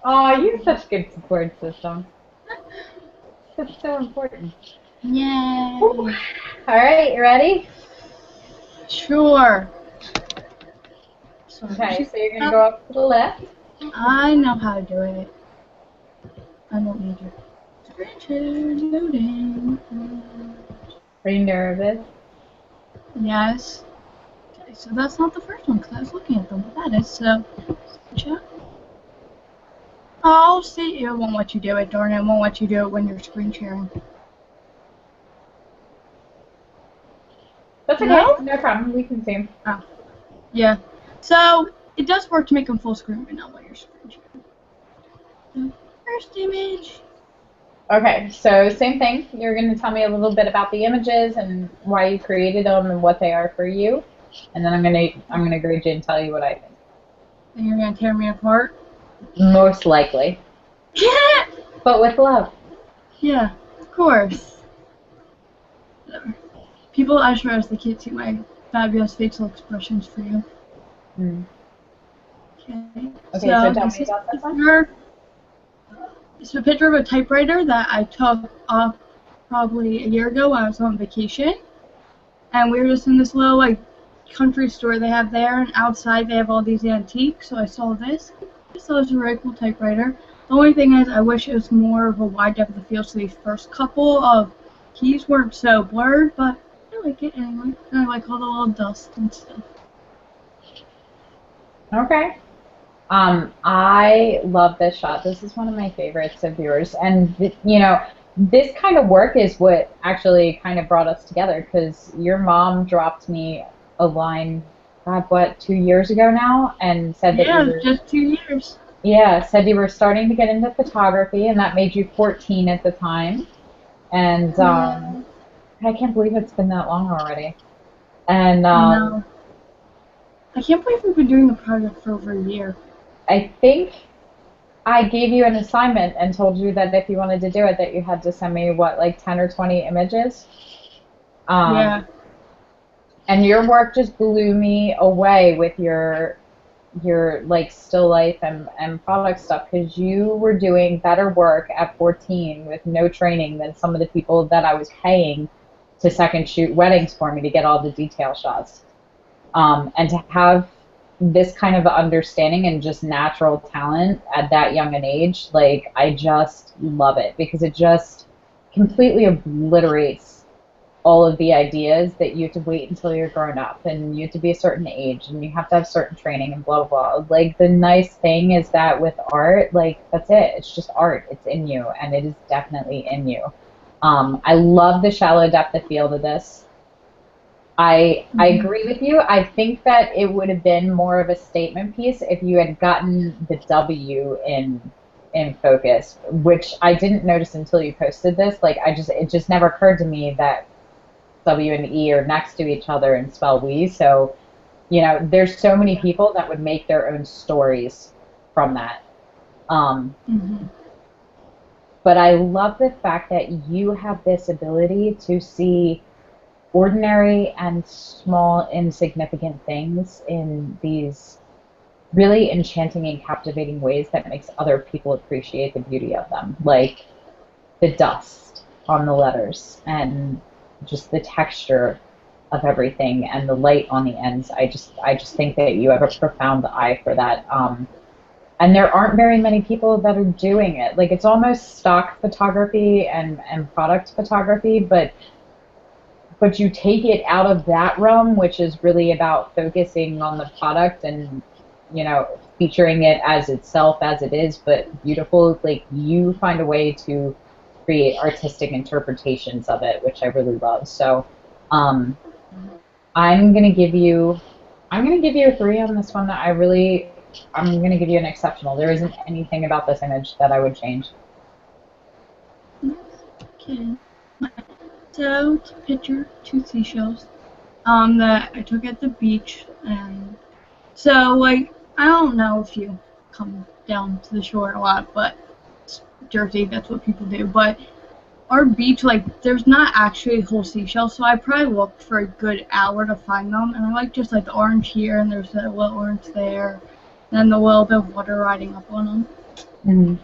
Oh, you have such good support system. That's so important. Yay! All right, you ready? Sure. Okay, so you're gonna go up to the left. I know how to do it. I don't need you. Screen loading. Are you nervous? Yes. Okay, so that's not the first one because I was looking at them, but that is so. Oh, see, it won't let you do it, darn it. It won't let you do it when you're screen sharing. That's okay. No? No problem. We can see. Oh. Yeah. So, it does work to make them full screen right now while you're screen sharing. So, first image. Okay, so same thing. You're going to tell me a little bit about the images and why you created them and what they are for you, and then I'm gonna grade you and tell you what I think. And you're gonna tear me apart. Most likely, but with love. Yeah, of course. Whatever. People, I swear, they can't see my fabulous facial expressions for you. Mm. Okay. Okay, so tell me about this one. It's a picture of a typewriter that I took off probably a year ago when I was on vacation. And we were just in this little, like, country store they have there, and outside they have all these antiques, so I saw this. So it's a really cool typewriter. The only thing is, I wish it was more of a wide depth of field, so these first couple of keys weren't so blurred, but I like it anyway. And I like all the little dust and stuff. Okay. I love this shot. This is one of my favorites of yours, and you know, this kind of work is what actually kind of brought us together because your mom dropped me a line, God, what, 2 years ago now, and said that you Yeah, were, just 2 years. yeah, said you were starting to get into photography, and that made you 14 at the time, and Yeah. I can't believe it's been that long already, and I know. I can't believe we've been doing the project for over a year. I think I gave you an assignment and told you that if you wanted to do it, that you had to send me what, like 10 or 20 images. Yeah. And your work just blew me away with your like still life and product stuff because you were doing better work at 14 with no training than some of the people that I was paying to second shoot weddings for me to get all the detail shots. And to have this kind of understanding and just natural talent at that young an age, like I just love it because it just completely obliterates all of the ideas that you have to wait until you're grown up and you have to be a certain age and you have to have certain training and blah blah blah. Like the nice thing is that with art, like that's it. It's just art. It's in you and it is definitely in you. I love the shallow depth of field of this. I agree with you. I think that it would have been more of a statement piece if you had gotten the W in focus, which I didn't notice until you posted this. Like it just never occurred to me that W and E are next to each other and spell we. So, you know, there's so many people that would make their own stories from that. But I love the fact that you have this ability to see ordinary and small, insignificant things in these really enchanting and captivating ways that makes other people appreciate the beauty of them. Like the dust on the letters and just the texture of everything and the light on the ends. I just think that you have a profound eye for that. And there aren't very many people that are doing it. Like it's almost stock photography and product photography, but you take it out of that realm, which is really about focusing on the product and, you know, featuring it as itself as it is, but beautiful. Like you find a way to create artistic interpretations of it, which I really love. So I'm gonna give you a 3 on this one. I'm gonna give you an exceptional. There isn't anything about this image that I would change. Okay. So it's a picture, 2 seashells, that I took at the beach, and so like I don't know if you come down to the shore a lot, but it's Jersey, that's what people do. But our beach, like there's not actually whole seashells, so I probably looked for a good hour to find them, and I like just like the orange here, and there's a little orange there, then the little bit of water riding up on them. Mm-hmm.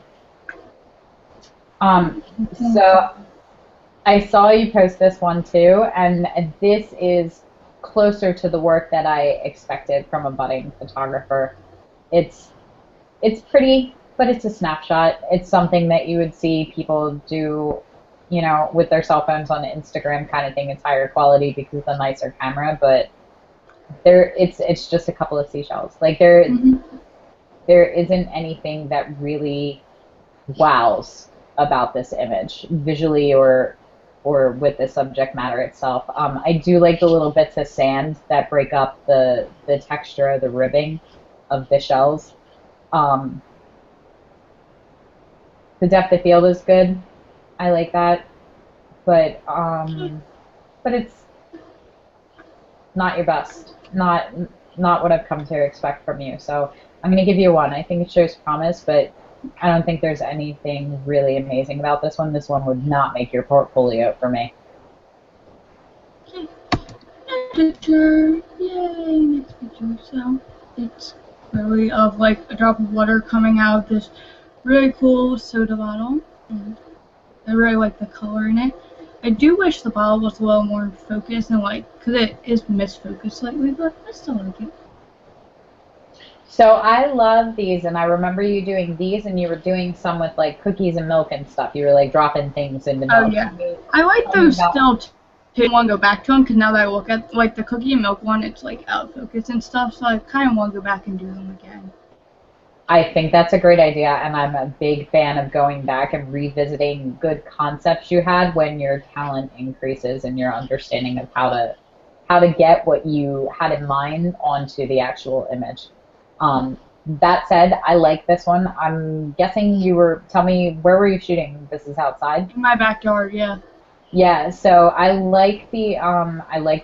So I saw you post this one too, and this is closer to the work that I expected from a budding photographer. It's it's pretty, but it's a snapshot. It's something that you would see people do, with their cell phones on Instagram kind of thing. It's higher quality because of the nicer camera, but it's just a couple of seashells. Like there isn't anything that really wows about this image visually or with the subject matter itself. I do like the little bits of sand that break up the texture of the ribbing of the shells. The depth of field is good. I like that, but it's not your best. Not what I've come to expect from you. So I'm gonna give you a 1. I think it shows promise, but I don't think there's anything really amazing about this one. This one would not make your portfolio for me. Okay. Next picture. Yay, next picture. So it's really of like a drop of water coming out of this really cool soda bottle. And I really like the color in it. I do wish the bottle was a little more in focus and because it is misfocused slightly, but I still like it. So I love these, and I remember you doing these, and you were doing some with like cookies and milk and stuff. You were like dropping things into milk. Oh yeah, I like those still too. I want to go back to them because now that I look at like the cookie and milk one, it's like out of focus and stuff. So I kind of want to go back and do them again. I think that's a great idea, and I'm a big fan of going back and revisiting good concepts you had when your talent increases and your understanding of how to get what you had in mind onto the actual image. That said, I like this one. I'm guessing tell me, where were you shooting? This is outside? In my backyard, yeah. Yeah, so I like the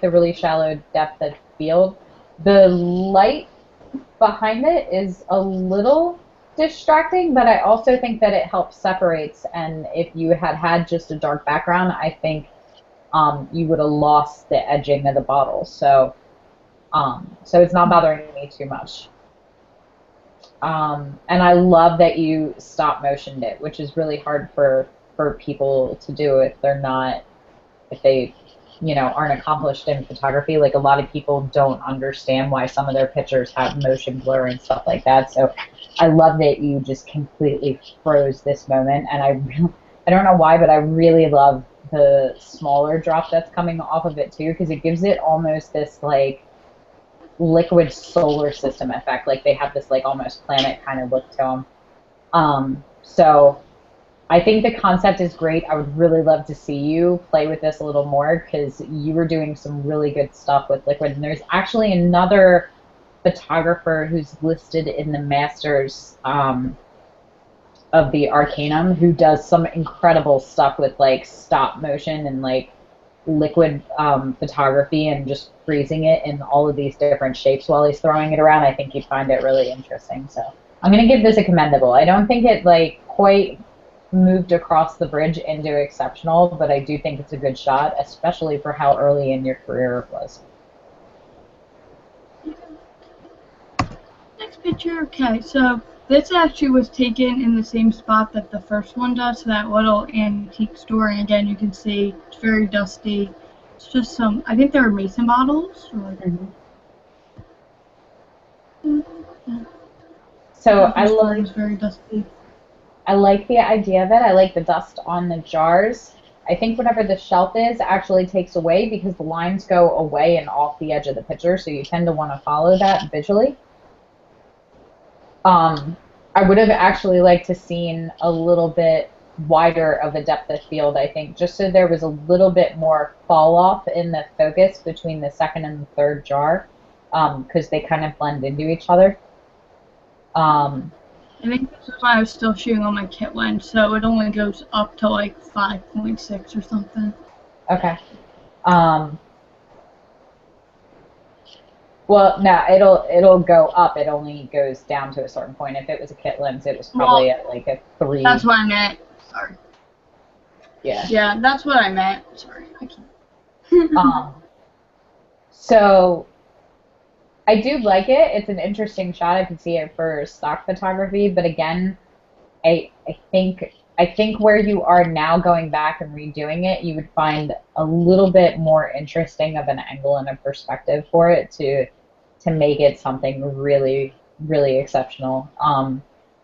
really shallow depth of field. The light behind it is a little distracting, but I also think that it helps separates, and if you had just a dark background, I think you would have lost the edging of the bottle. So it's not bothering me too much. And I love that you stop motioned it, which is really hard for people to do if they aren't accomplished in photography. Like, a lot of people don't understand why some of their pictures have motion blur and stuff like that. So I love that you just completely froze this moment, and I don't know why, but I really love the smaller drop that's coming off of it too, because it gives it almost this like liquid solar system effect. Like, they have this like almost planet kind of look to them. So I think the concept is great. I would really love to see you play with this a little more, because you were doing some really good stuff with liquid. And there's actually another photographer who's listed in the masters of the Arcanum who does some incredible stuff with like stop motion and like liquid photography and just freezing it in all of these different shapes while he's throwing it around. I think you'd find it really interesting. So I'm going to give this a commendable. I don't think it like quite moved across the bridge into exceptional, but I do think it's a good shot, especially for how early in your career it was. Next picture. Okay, so this actually was taken in the same spot that the first one does, so that little antique store, and again you can see it's very dusty. It's just some, I think they were mason bottles. Or like, So it's very dusty. I like the idea of it. I like the dust on the jars. I think whatever the shelf is actually takes away, because the lines go away and off the edge of the picture, so you tend to want to follow that visually. I would have actually liked to seen a little bit wider of a depth of field, I think, just so there was a little bit more fall off in the focus between the second and the third jar, because they kind of blend into each other. I think this is why I was still shooting on my kit lens, so it only goes up to like 5.6 or something. Okay. Well, no, it'll go up. It only goes down to a certain point. If it was a kit lens, it was probably at like a 3. That's what I meant. Sorry. Yeah. Yeah, that's what I meant. Sorry, I can't. So I do like it. It's an interesting shot. I can see it for stock photography, but again, I think where you are now going back and redoing it, you would find a little bit more interesting of an angle and a perspective for it to make it something really, really exceptional.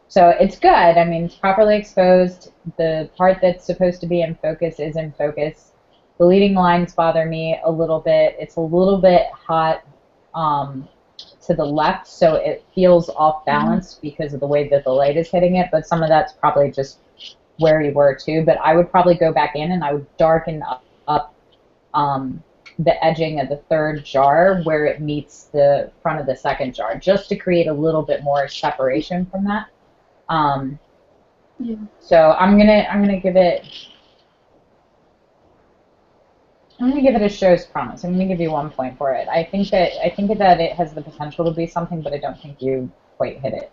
So it's good. I mean, it's properly exposed. The part that's supposed to be in focus is in focus. The leading lines bother me a little bit. It's a little bit hot to the left, so it feels off balance because of the way that the light is hitting it, but some of that's probably just where you were too. But I would probably go back in and I would darken up the edging of the third jar where it meets the front of the second jar, just to create a little bit more separation from that. Yeah. So I'm gonna give it a show's promise. I'm gonna give you 1 point for it. I think that it has the potential to be something, but I don't think you quite hit it.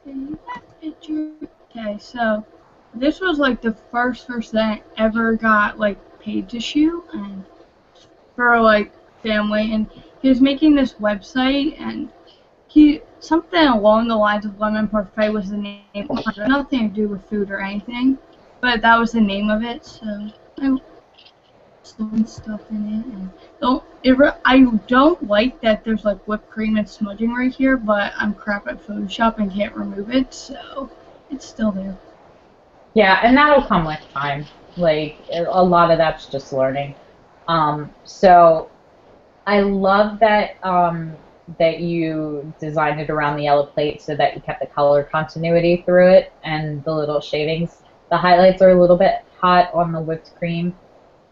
Okay, that picture. Okay, so this was like the first person that ever got like paid to shoot, and for like family, and he was making this website, and he something along the lines of lemon parfait was the name. Nothing to do with food or anything, but that was the name of it. So I some stuff in it, and I don't like that there's like whipped cream and smudging right here, but I'm crap at Photoshop and can't remove it, so it's still there. Yeah, and that'll come with time. Like a lot of that's just learning. So I love that you designed it around the yellow plate so that you kept the color continuity through it and the little shadings. The highlights are a little bit hot on the whipped cream.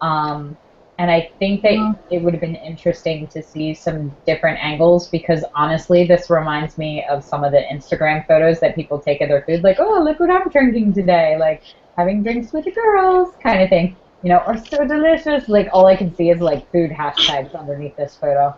And I think that it would have been interesting to see some different angles, because honestly, this reminds me of some of the Instagram photos that people take of their food, like, oh, look what I'm drinking today, like having drinks with the girls kind of thing, you know, or so delicious. Like all I can see is like food hashtags underneath this photo.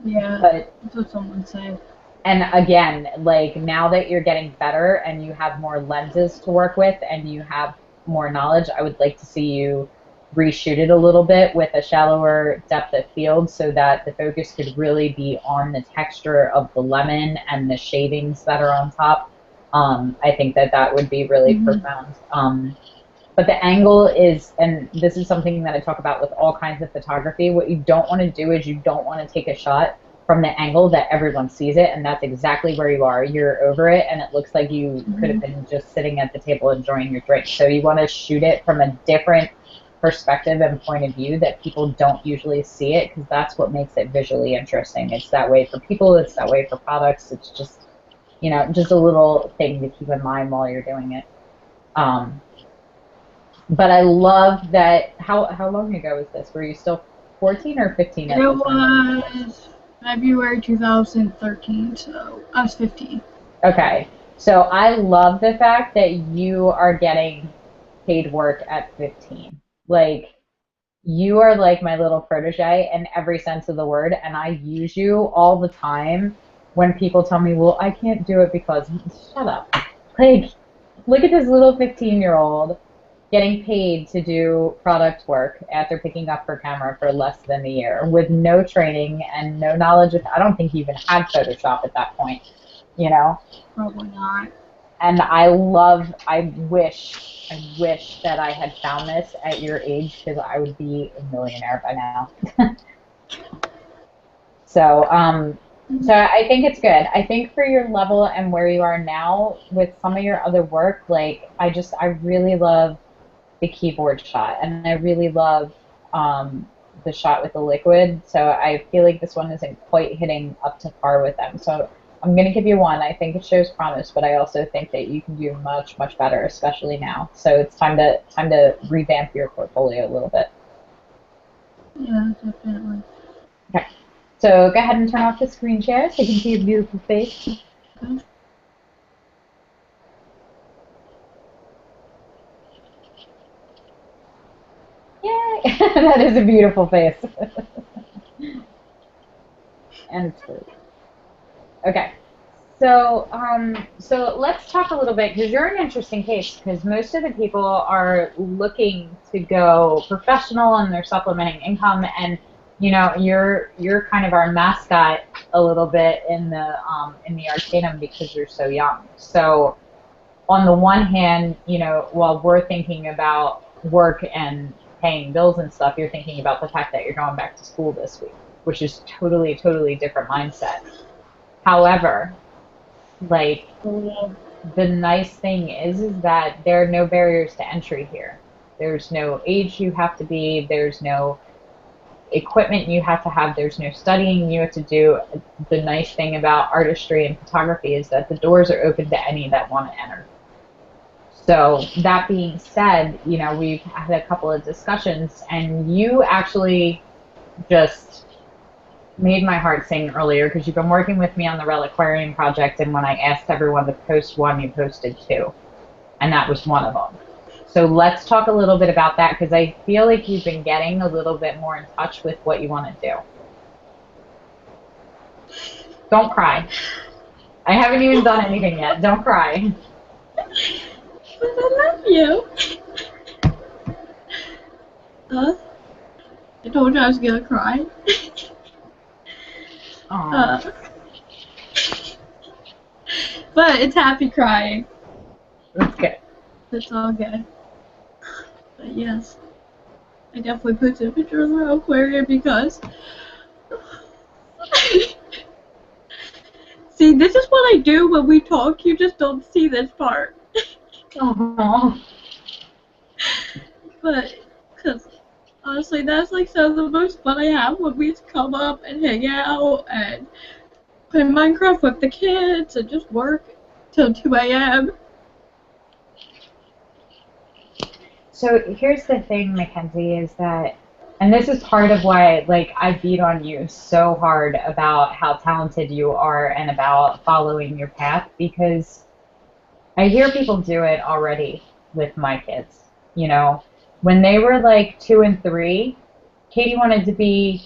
Yeah, but that's what someone said. And again, like now that you're getting better and you have more lenses to work with and you have more knowledge, I would like to see you reshoot it a little bit with a shallower depth of field so that the focus could really be on the texture of the lemon and the shadings that are on top. I think that would be really profound. But the angle is, and this is something that I talk about with all kinds of photography, what you don't want to do is you don't want to take a shot from the angle that everyone sees it, and that's exactly where you are. You're over it, and it looks like you could have been just sitting at the table enjoying your drink. So you want to shoot it from a different perspective and point of view that people don't usually see it, because that's what makes it visually interesting. It's that way for people, it's that way for products. It's just, you know, just a little thing to keep in mind while you're doing it. But I love that. How long ago was this? Were you still 14 or 15 at It the time? was February 2013, so I was 15. Okay. So I love the fact that you are getting paid work at 15. Like, you are like my little protege in every sense of the word, and I use you all the time when people tell me, well, I can't do it because, shut up. Like, look at this little 15-year-old getting paid to do product work after picking up her camera for less than a year with no training and no knowledge of, I don't think you even had Photoshop at that point, you know? Probably not. And I wish that I had found this at your age, because I would be a millionaire by now. So I think it's good. I think for your level and where you are now with some of your other work, like I really love the keyboard shot, and I really love the shot with the liquid. So I feel like this one isn't quite hitting up to par with them. So I'm going to give you 1. I think it shows promise, but I also think that you can do much, much better, especially now. So it's time to revamp your portfolio a little bit. Yeah, definitely. Okay. So go ahead and turn off the screen share so you can see your beautiful face. Okay. Yay! That is a beautiful face. And it's blue. Okay. So let's talk a little bit, because you're an interesting case, because most of the people are looking to go professional and they're supplementing income, and you're kind of our mascot a little bit in the Arcanum because you're so young. So on the one hand, while we're thinking about work and paying bills and stuff, you're thinking about the fact that you're going back to school this week, which is totally, totally different mindset. However, like, the nice thing is that there are no barriers to entry here. There's no age you have to be, there's no equipment you have to have, there's no studying you have to do. The nice thing about artistry and photography is that the doors are open to any that want to enter. So that being said, we've had a couple of discussions, and you actually just made my heart sing earlier because you've been working with me on the Reliquarian project, and when I asked everyone to post one, you posted two, and that was one of them. So let's talk a little bit about that because I feel like you've been getting a little bit more in touch with what you want to do. Don't cry. I haven't even done anything yet. Don't cry. But I love you. I told you I was gonna cry. But it's happy crying. That's good. It's all good. But yes, I definitely put a picture of the aquarium because see, this is what I do when we talk. You just don't see this part. Aww. But because honestly, that's like some of the most fun I have when we just come up and hang out and play Minecraft with the kids and just work till 2 a.m. So here's the thing, Mackenzie, is that, and this is part of why, like, I beat on you so hard about how talented you are and about following your path, because I hear people do it already with my kids. When they were like 2 and 3, Katie wanted to be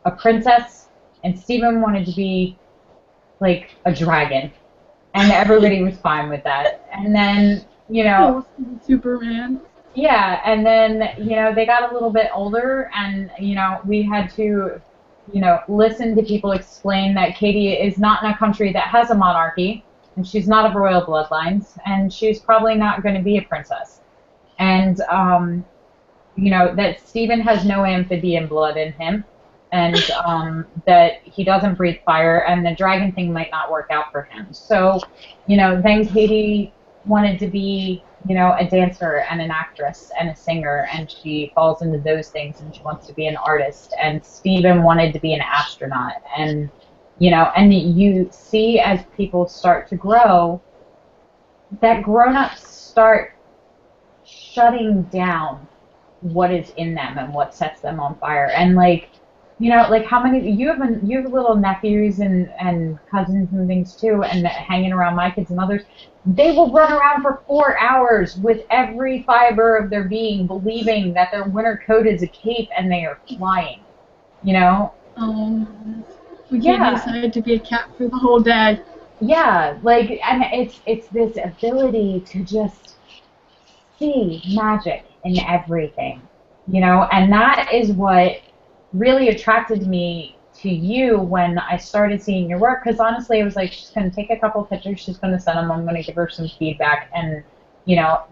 a princess, and Steven wanted to be like a dragon, and everybody was fine with that. And then, Superman. yeah, and then, they got a little bit older, and, we had to, listen to people explain that Katie is not in a country that has a monarchy, and she's not of royal bloodlines, and she's probably not going to be a princess. And, that Steven has no amphibian blood in him, and that he doesn't breathe fire, and the dragon thing might not work out for him. So, then Katie wanted to be, a dancer and an actress and a singer, and she falls into those things, and she wants to be an artist. And Steven wanted to be an astronaut, and and you see as people start to grow, that grown-ups start shutting down what is in them and what sets them on fire. And like how many you have little nephews and cousins and things too, and hanging around my kids and others, they will run around for 4 hours with every fiber of their being believing that their winter coat is a cape and they are flying. We can't decide to be a cat for the whole day. Yeah, and it's this ability to just see magic in everything, and that is what really attracted me to you when I started seeing your work, because honestly, it was like, she's going to take a couple pictures, she's going to send them, I'm going to give her some feedback, and,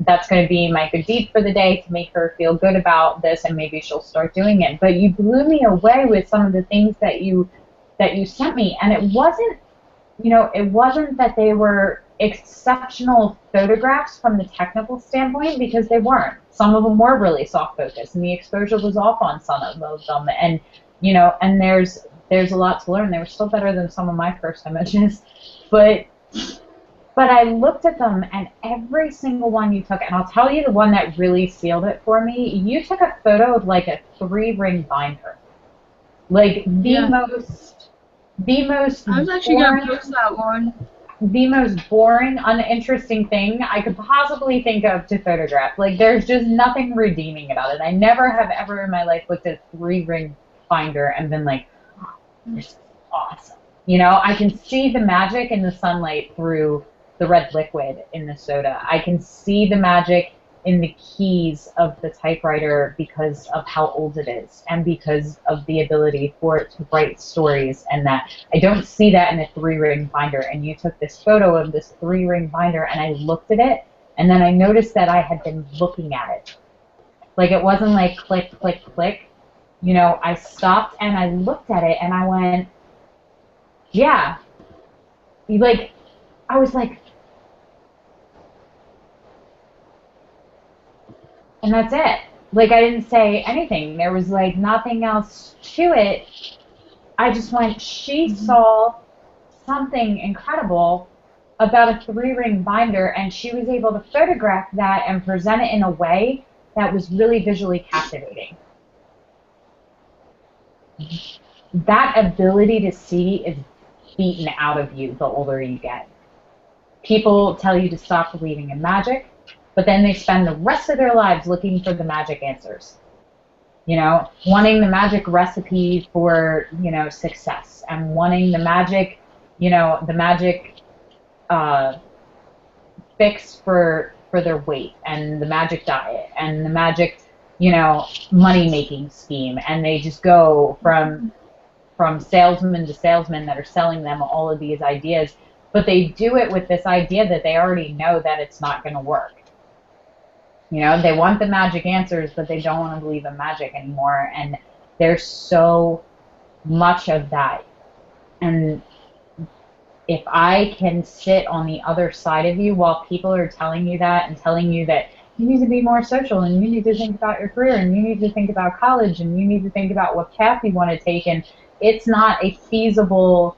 that's going to be my good deed for the day to make her feel good about this, and maybe she'll start doing it. But you blew me away with some of the things that you sent me, and it wasn't that they were exceptional photographs from the technical standpoint, because they weren't. Some of them were really soft focus, and the exposure was off on some of them, and and there's a lot to learn. They were still better than some of my first images, but I looked at them, and every single one you took, and I'll tell you the one that really sealed it for me. You took a photo of like a 3-ring binder, like the most. I was actually gonna post that one. The most boring, uninteresting thing I could possibly think of to photograph. Like, there's just nothing redeeming about it. I never have ever in my life looked at a 3-ring binder and been like, oh, this is awesome. I can see the magic in the sunlight through the red liquid in the soda. I can see the magic in the keys of the typewriter because of how old it is and because of the ability for it to write stories, and that I don't see that in a 3-ring binder. And you took this photo of this 3-ring binder, and I looked at it, and then I noticed that I had been looking at it. Like, it wasn't like click, click, click. You know, I stopped and I looked at it and I went, yeah. Like, I was like, and that's it. Like, I didn't say anything. There was, like, nothing else to it. I just went, she saw something incredible about a 3-ring binder, and she was able to photograph that and present it in a way that was really visually captivating. That ability to see is beaten out of you the older you get. People tell you to stop believing in magic, but then they spend the rest of their lives looking for the magic answers. You know, wanting the magic recipe for, you know, success, and wanting the magic, you know, the magic fix for their weight, and the magic diet, and the magic, you know, money-making scheme. And they just go from salesman to salesman that are selling them all of these ideas, but they do it with this idea that they already know that it's not going to work. You know, they want the magic answers, but they don't want to believe in magic anymore. And there's so much of that. And if I can sit on the other side of you while people are telling you that, and telling you that you need to be more social, and you need to think about your career, and you need to think about college, and you need to think about what path you want to take, and it's not a feasible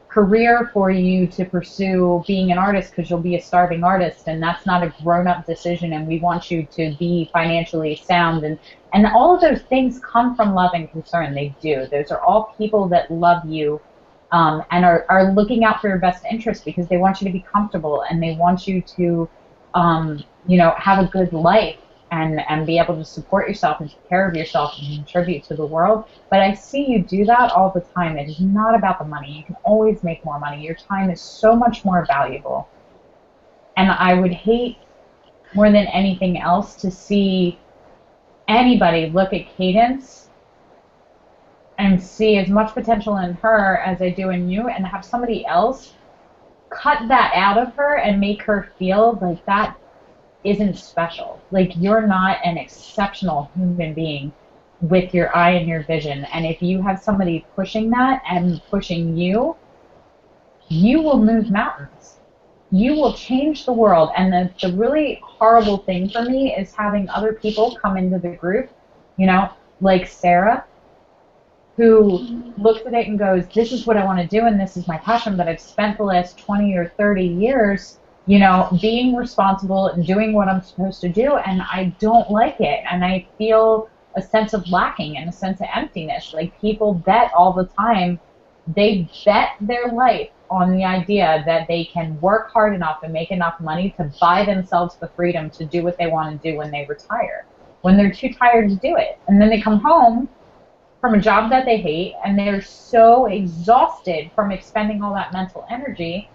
career for you to pursue being an artist because you'll be a starving artist, and that's not a grown-up decision, and we want you to be financially sound, and all of those things come from love and concern. They do. Those are all people that love you and are looking out for your best interest because they want you to be comfortable, and they want you to you know, have a good life and be able to support yourself and take care of yourself and contribute to the world. But I see you do that all the time. It is not about the money. You can always make more money. Your time is so much more valuable. And I would hate more than anything else to see anybody look at Cadence and see as much potential in her as I do in you, and have somebody else cut that out of her and make her feel like that isn't special. Like, you're not an exceptional human being with your eye and your vision. And if you have somebody pushing that and pushing you, you will move mountains. You will change the world. And the really horrible thing for me is having other people come into the group, you know, like Sarah, who looks at it and goes, this is what I want to do, and this is my passion, but I've spent the last 20 or 30 years, you know, being responsible and doing what I'm supposed to do, and I don't like it, and I feel a sense of lacking and a sense of emptiness. Like, people bet all the time. They bet their life on the idea that they can work hard enough and make enough money to buy themselves the freedom to do what they want to do when they retire, when they're too tired to do it. And then they come home from a job that they hate, and they're so exhausted from expending all that mental energy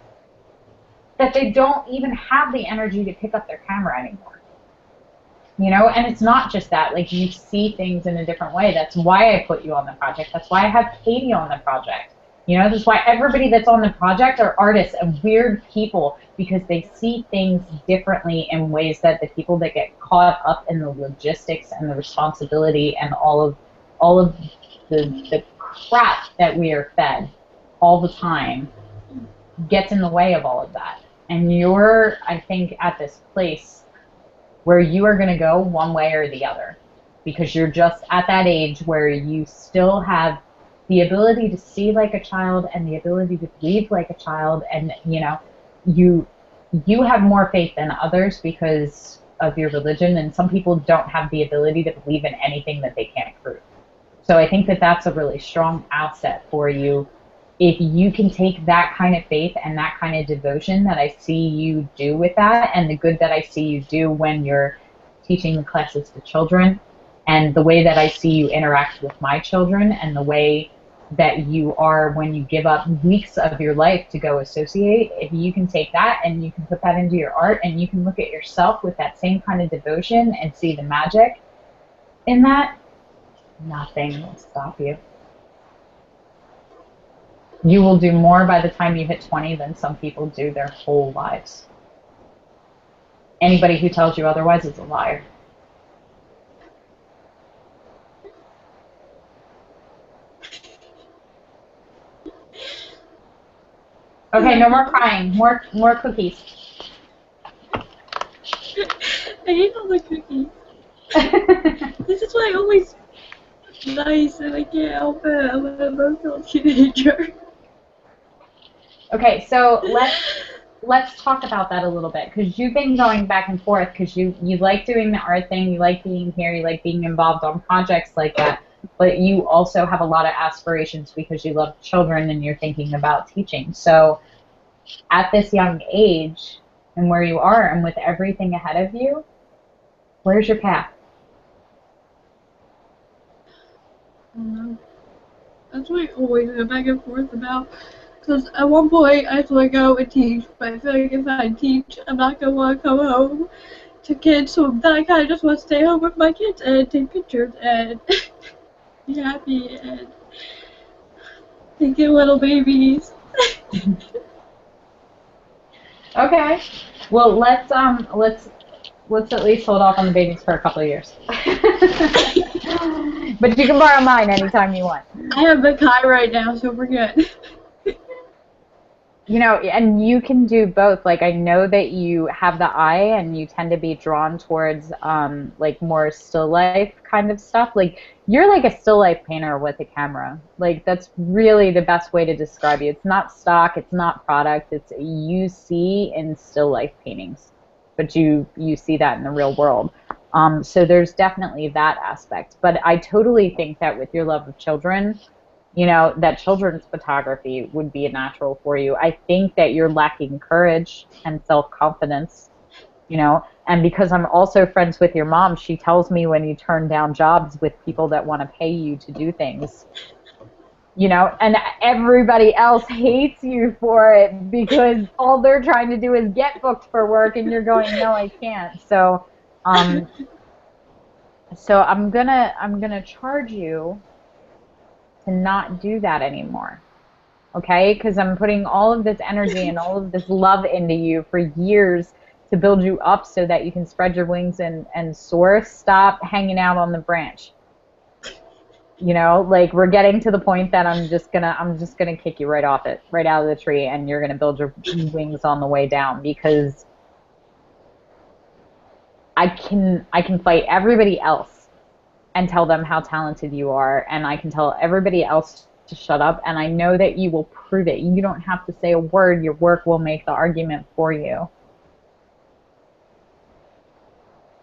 that they don't even have the energy to pick up their camera anymore. You know, and it's not just that. Like, you see things in a different way. That's why I put you on the project. That's why I have Katie on the project. You know, that's why everybody that's on the project are artists and weird people, because they see things differently in ways that the people that get caught up in the logistics and the responsibility and all of the crap that we are fed all the time gets in the way of all of that. And you're, I think, at this place where you are going to go one way or the other, because you're just at that age where you still have the ability to see like a child and the ability to believe like a child, and you know, you have more faith than others because of your religion, and some people don't have the ability to believe in anything that they can't prove. So I think that that's a really strong asset for you. If you can take that kind of faith and that kind of devotion that I see you do with that, and the good that I see you do when you're teaching the classes to children, and the way that I see you interact with my children, and the way that you are when you give up weeks of your life to go associate, if you can take that and you can put that into your art and you can look at yourself with that same kind of devotion and see the magic in that, nothing will stop you. You will do more by the time you hit 20 than some people do their whole lives. Anybody who tells you otherwise is a liar. Okay, no more crying. More cookies. I hate all the cookies. This is why I always nice and I can't help it. I'm an emotional teenager. Okay, so let's talk about that a little bit, because you've been going back and forth because you like doing the art thing, you like being here, you like being involved on projects like that, but you also have a lot of aspirations because you love children and you're thinking about teaching. So at this young age and where you are and with everything ahead of you, where's your path? That's what I always go back and forth about. Because at one point I just want to go and teach, but I feel like if I teach, I'm not going to want to come home to kids, so then I kind of just want to stay home with my kids and take pictures and be happy and think of little babies. Okay. Well, let's at least hold off on the babies for a couple of years. But you can borrow mine anytime you want. I have a Kai right now, so we're good. You know, and you can do both. Like, I know that you have the eye and you tend to be drawn towards like more still life kind of stuff. Like, you're like a still life painter with a camera. Like, that's really the best way to describe you. It's not stock, it's not product, it's you see in still life paintings, but you see that in the real world. So there's definitely that aspect. But I totally think that with your love of children, you know, that children's photography would be a natural for you. I think that you're lacking courage and self-confidence, you know, and because I'm also friends with your mom, she tells me when you turn down jobs with people that want to pay you to do things, you know, and everybody else hates you for it because all they're trying to do is get booked for work and you're going, no, I can't. So I'm gonna charge you to not do that anymore, okay? Because I'm putting all of this energy and all of this love into you for years to build you up so that you can spread your wings and soar. Stop hanging out on the branch. You know, like, we're getting to the point that I'm just gonna kick you right off it, right out of the tree, and you're gonna build your wings on the way down, because I can fight everybody else and tell them how talented you are, and I can tell everybody else to shut up, and I know that you will prove it. You don't have to say a word. Your work will make the argument for you.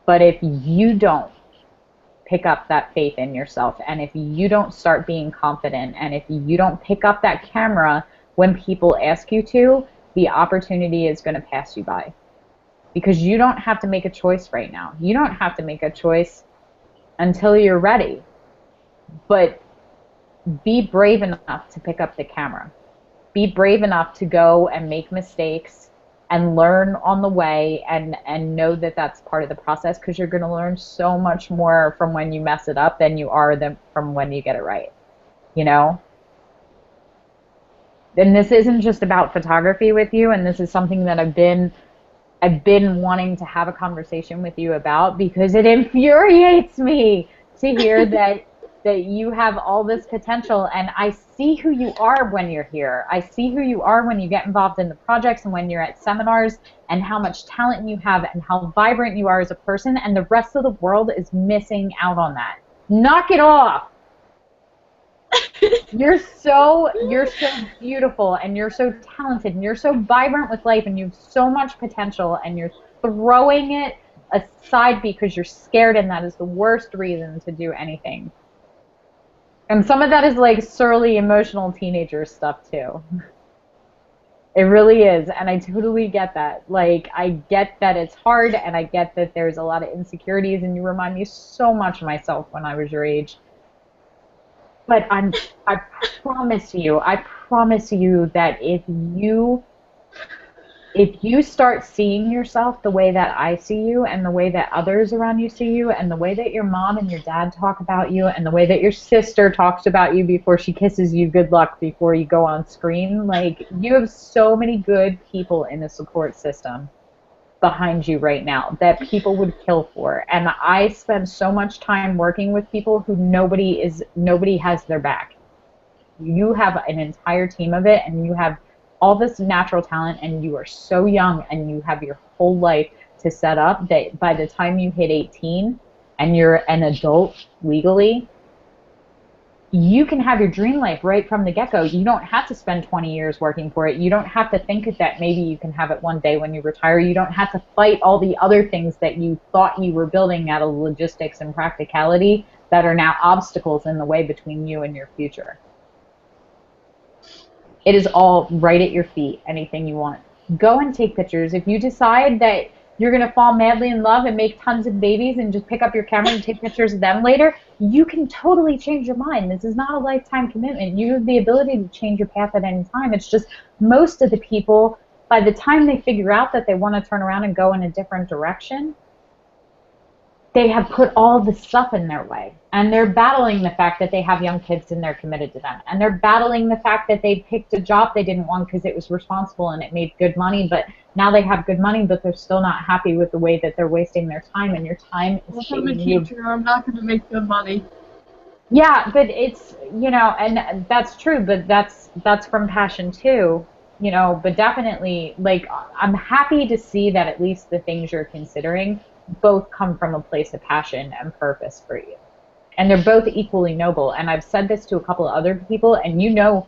But if you don't pick up that faith in yourself, and if you don't start being confident, and if you don't pick up that camera when people ask you to, the opportunity is going to pass you by. Because you don't have to make a choice right now. You don't have to make a choice until you're ready. But be brave enough to pick up the camera. Be brave enough to go and make mistakes and learn on the way, and know that that's part of the process, because you're going to learn so much more from when you mess it up than you are from when you get it right, you know? And this isn't just about photography with you, and this is something that I've been wanting to have a conversation with you about, because it infuriates me to hear that you have all this potential, and I see who you are when you're here. I see who you are when you get involved in the projects and when you're at seminars, and how much talent you have and how vibrant you are as a person, and the rest of the world is missing out on that. Knock it off. You're so beautiful, and you're so talented, and you're so vibrant with life, and you have so much potential, and you're throwing it aside because you're scared, and that is the worst reason to do anything. And some of that is like surly, emotional teenager stuff too. It really is, and I totally get that. Like, I get that it's hard, and I get that there's a lot of insecurities, and you remind me so much of myself when I was your age. But I I promise you that if you start seeing yourself the way that I see you and the way that others around you see you and the way that your mom and your dad talk about you and the way that your sister talks about you before she kisses you good luck before you go on screen, like, you have so many good people in the support system behind you right now that people would kill for. And I spend so much time working with people who nobody has their back. You have an entire team of it, and you have all this natural talent, and you are so young, and you have your whole life to set up that by the time you hit 18 and you're an adult legally, you can have your dream life right from the get-go. You don't have to spend 20 years working for it. You don't have to think that maybe you can have it one day when you retire. You don't have to fight all the other things that you thought you were building out of logistics and practicality that are now obstacles in the way between you and your future. It is all right at your feet, anything you want. Go and take pictures. If you decide that you're going to fall madly in love and make tons of babies and just pick up your camera and take pictures of them later, you can totally change your mind. This is not a lifetime commitment. You have the ability to change your path at any time. It's just most of the people, by the time they figure out that they want to turn around and go in a different direction, they have put all the stuff in their way. And they're battling the fact that they have young kids and they're committed to them. And they're battling the fact that they picked a job they didn't want because it was responsible and it made good money, but now they have good money, but they're still not happy with the way that they're wasting their time, and your time is shaping you. I'm not going to make good money. Yeah, but it's, you know, and that's true, but that's from passion too, you know, but definitely, like, I'm happy to see that at least the things you're considering both come from a place of passion and purpose for you. And they're both equally noble. And I've said this to a couple of other people, and you know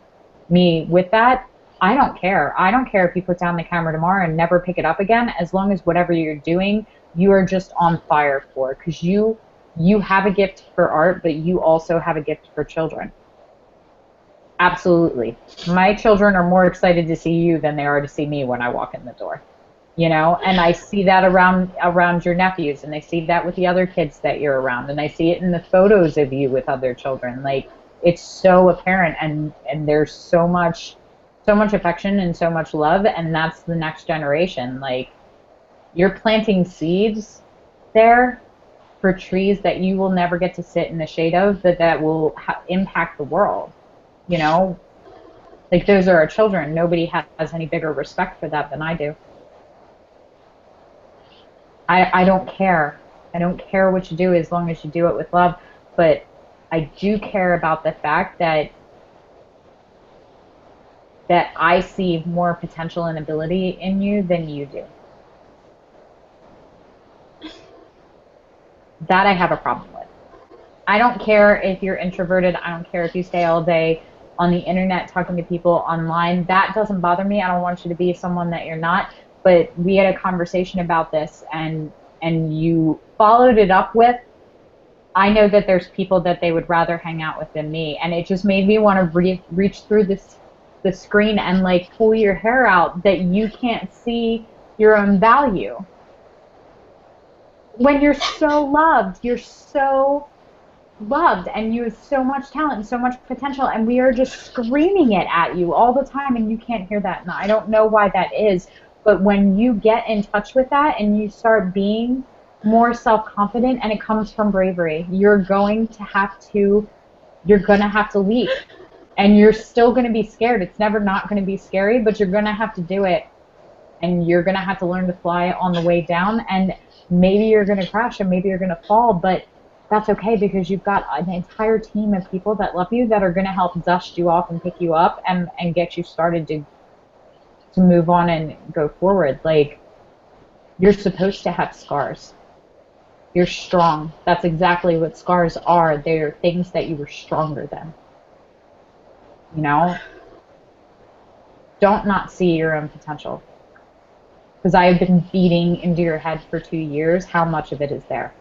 me with that. I don't care. I don't care if you put down the camera tomorrow and never pick it up again, as long as whatever you're doing, you are just on fire for. Because you have a gift for art, but you also have a gift for children. Absolutely. My children are more excited to see you than they are to see me when I walk in the door. You know, and I see that around your nephews, and I see that with the other kids that you're around, and I see it in the photos of you with other children. Like, it's so apparent, and there's so much affection and so much love, and that's the next generation. Like, you're planting seeds there for trees that you will never get to sit in the shade of, but that will impact the world. You know, like, those are our children. Nobody has any bigger respect for that than I do. I don't care. I don't care what you do as long as you do it with love. But I do care about the fact that I see more potential and ability in you than you do. That I have a problem with. I don't care if you're introverted. I don't care if you stay all day on the internet talking to people online. That doesn't bother me. I don't want you to be someone that you're not. But we had a conversation about this, and you followed it up with, I know that there's people that they would rather hang out with than me. And it just made me want to reach through the screen and, like, pull your hair out that you can't see your own value. When you're so loved, and you have so much talent and so much potential, and we are just screaming it at you all the time, and you can't hear that. And I don't know why that is. But when you get in touch with that and you start being more self-confident, and it comes from bravery, you're going to have to leap. And you're still going to be scared. It's never not going to be scary, but you're going to have to do it. And you're going to have to learn to fly on the way down. And maybe you're going to crash and maybe you're going to fall, but that's okay, because you've got an entire team of people that love you that are going to help dust you off and pick you up and get you started to move on and go forward. Like, you're supposed to have scars. You're strong. That's exactly what scars are. They're things that you were stronger than. You know? Don't not see your own potential. Because I have been beating into your head for 2 years how much of it is there.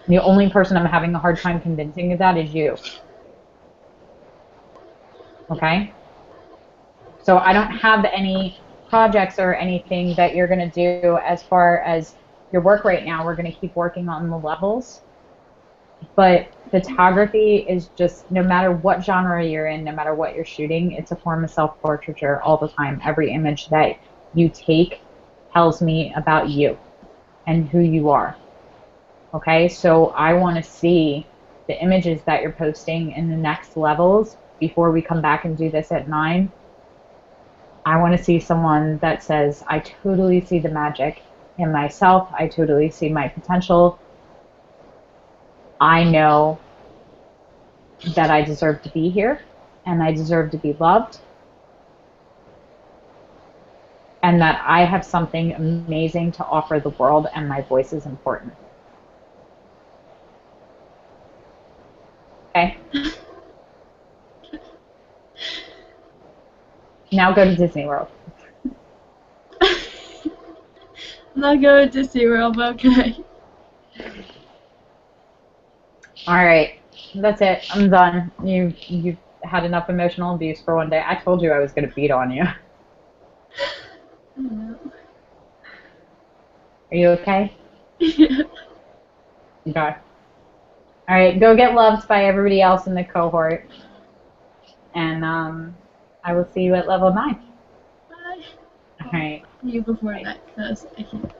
The only person I'm having a hard time convincing of that is you. Okay? So I don't have any projects or anything that you're going to do as far as your work right now. We're going to keep working on the levels. But photography is just, no matter what genre you're in, no matter what you're shooting, it's a form of self-portraiture all the time. Every image that you take tells me about you and who you are. Okay, so I want to see the images that you're posting in the next levels before we come back and do this at 9. I want to see someone that says, I totally see the magic in myself. I totally see my potential. I know that I deserve to be here and I deserve to be loved. And that I have something amazing to offer the world and my voice is important. Okay? Now go to Disney World. I'm not going to Disney World, but okay. Alright, that's it. I'm done. You've had enough emotional abuse for one day. I told you I was going to beat on you. No. Are you okay? Yeah. Okay. Alright, go get loved by everybody else in the cohort. And I will see you at level 9. Bye. Alright. You before that, because I can't.